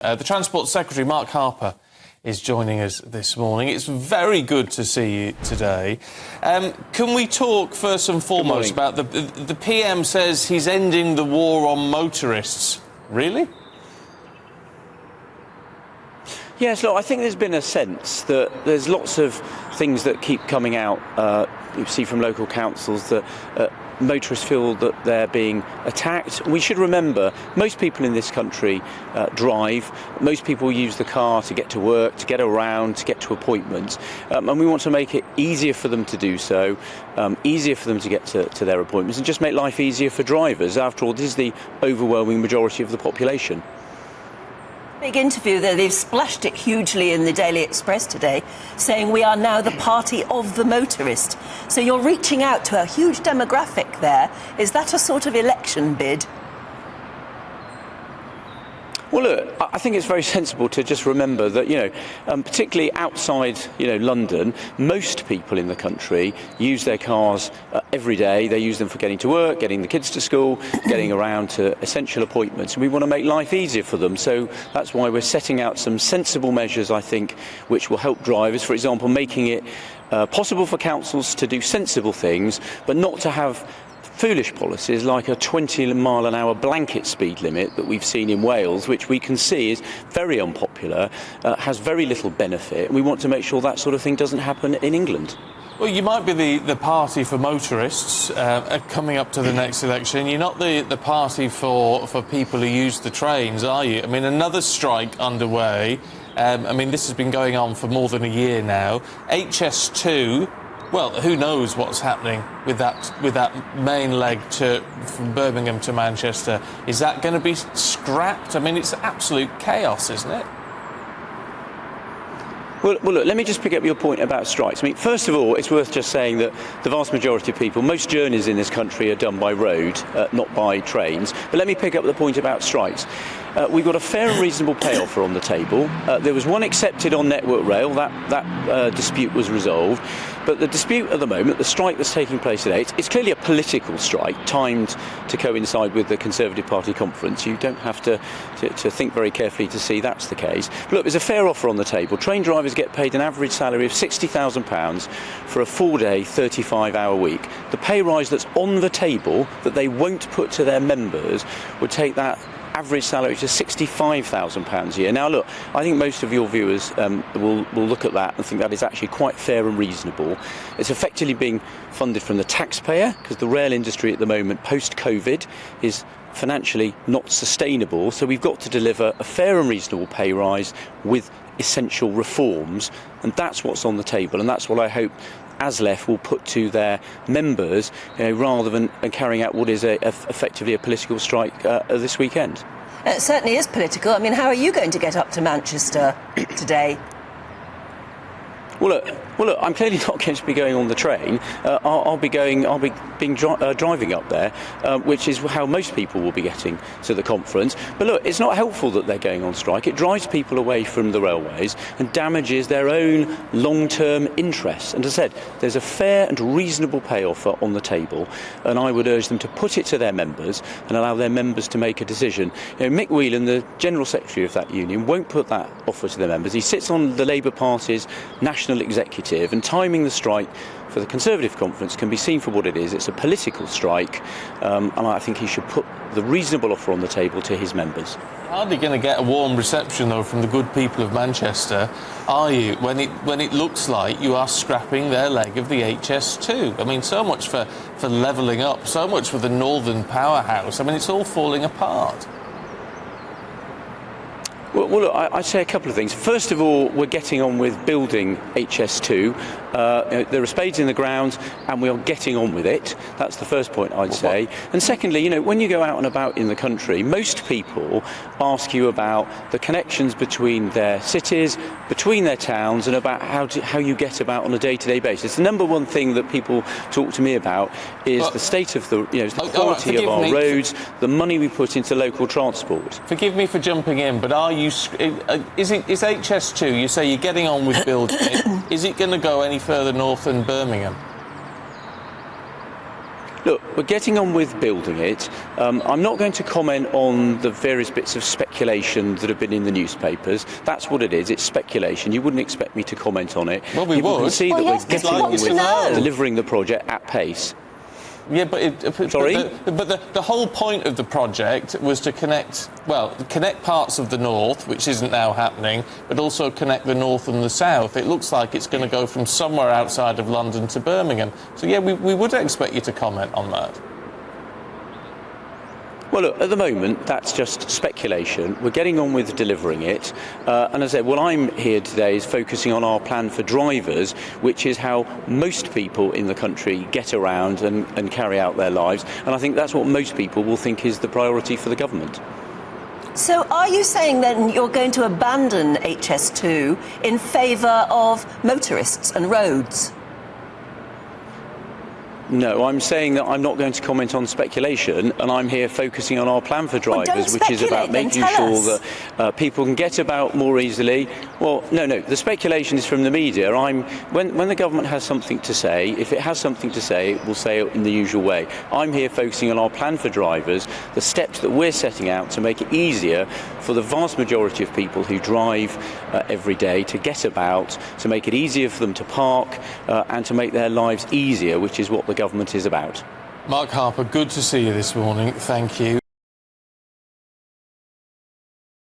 The Transport Secretary Mark Harper is joining us this morning. It's very good to see you today. Can we talk first and foremost about the PM says he's ending the war on motorists. Really? Yes, look, I think there's been a sense that there's lots of things that keep coming out, you see from local councils, that motorists feel that they're being attacked. We should remember, most people in this country drive. Most people use the car to get to work, to get around, to get to appointments. And we want to make it easier for them to do so, easier for them to get to their appointments, and just make life easier for drivers. After all, this is the overwhelming majority of the population. Big interview there. They've splashed it hugely in the Daily Express today, saying we are now the party of the motorist. So you're reaching out to a huge demographic there. Is that a sort of election bid? Well, look, I think it's very sensible to just remember that, particularly outside, London, most people in the country use their cars every day. They use them for getting to work, getting the kids to school, getting around to essential appointments. And we want to make life easier for them. So that's why we're setting out some sensible measures, I think, which will help drivers. For example, making it possible for councils to do sensible things, but not to have foolish policies like a 20-mile-an-hour blanket speed limit that we've seen in Wales, which we can see is very unpopular, has very little benefit, and we want to make sure that sort of thing doesn't happen in England. Well, you might be the party for motorists coming up to the next election. You're not the party for people who use the trains, are you? I mean, another strike underway. This has been going on for more than a year now. HS2. Well, who knows what's happening with that main leg from Birmingham to Manchester? Is that going to be scrapped? I mean, it's absolute chaos, isn't it? Well, look, let me just pick up your point about strikes. I mean, first of all, it's worth just saying that the vast majority of people, most journeys in this country are done by road, not by trains. But let me pick up the point about strikes. We've got a fair and reasonable pay offer on the table. There was one accepted on Network Rail. That dispute was resolved. But the dispute at the moment, the strike that's taking place today, it's clearly a political strike, timed to coincide with the Conservative Party conference. You don't have to think very carefully to see that's the case. But look, there's a fair offer on the table. Train drivers get paid an average salary of £60,000 for a 4-day, 35-hour week. The pay rise that's on the table that they won't put to their members would take that average salary to £65,000 a year. Now, look, I think most of your viewers will look at that and think that is actually quite fair and reasonable. It's effectively being funded from the taxpayer, because the rail industry at the moment, post-COVID, is financially not sustainable. So we've got to deliver a fair and reasonable pay rise with essential reforms, and that's what's on the table, and that's what I hope ASLEF will put to their members, rather than carrying out what is effectively a political strike this weekend. It certainly is political. I mean, how are you going to get up to Manchester today? Well, look, I'm clearly not going to be going on the train. I'll be driving up there, which is how most people will be getting to the conference. But look, it's not helpful that they're going on strike. It drives people away from the railways and damages their own long-term interests. And as I said, there's a fair and reasonable pay offer on the table, and I would urge them to put it to their members and allow their members to make a decision. Mick Whelan, the General Secretary of that union, won't put that offer to their members. He sits on the Labour Party's national executive, and timing the strike for the Conservative conference can be seen for what it is. It's a political strike, and I think he should put the reasonable offer on the table to his members. Hardly going to get a warm reception, though, from the good people of Manchester, are you, when it looks like you are scrapping their leg of the HS2? I mean, so much for levelling up, so much for the northern powerhouse. I mean, it's all falling apart. Well, look, I'd say a couple of things. First of all, we're getting on with building HS2. There are spades in the ground, and we are getting on with it. That's the first point I'd say. And secondly, when you go out and about in the country, most people ask you about the connections between their cities, between their towns, and about how you get about on a day-to-day basis. The number one thing that people talk to me about is the state of the quality of our roads, the money we put into local transport. Forgive me for jumping in, but is HS2, you say you're getting on with building it, is it going to go any further north than Birmingham? Look, we're getting on with building it. I'm not going to comment on the various bits of speculation that have been in the newspapers. That's what it is. It's speculation. You wouldn't expect me to comment on it. Well, we People would. can see Well, that yes, we're getting people on want with to know. delivering the project at pace. Yeah, but Sorry? But the whole point of the project was to connect parts of the north, which isn't now happening, but also connect the north and the south. It looks like it's going to go from somewhere outside of London to Birmingham. So yeah, we would expect you to comment on that. Well, look, at the moment, that's just speculation. We're getting on with delivering it. And as I said, what I'm here today is focusing on our plan for drivers, which is how most people in the country get around and carry out their lives. And I think that's what most people will think is the priority for the government. So are you saying then you're going to abandon HS2 in favour of motorists and roads? No, I'm saying that I'm not going to comment on speculation, and I'm here focusing on our plan for Well, drivers, don't which is about speculate then, making tell sure us. that people can get about more easily. Well, no, the speculation is from the media. When the government has something to say, if it has something to say, it will say it in the usual way. I'm here focusing on our plan for drivers, the steps that we're setting out to make it easier for the vast majority of people who drive every day to get about, to make it easier for them to park, and to make their lives easier, which is what the government is about. Mark Harper, good to see you this morning. Thank you.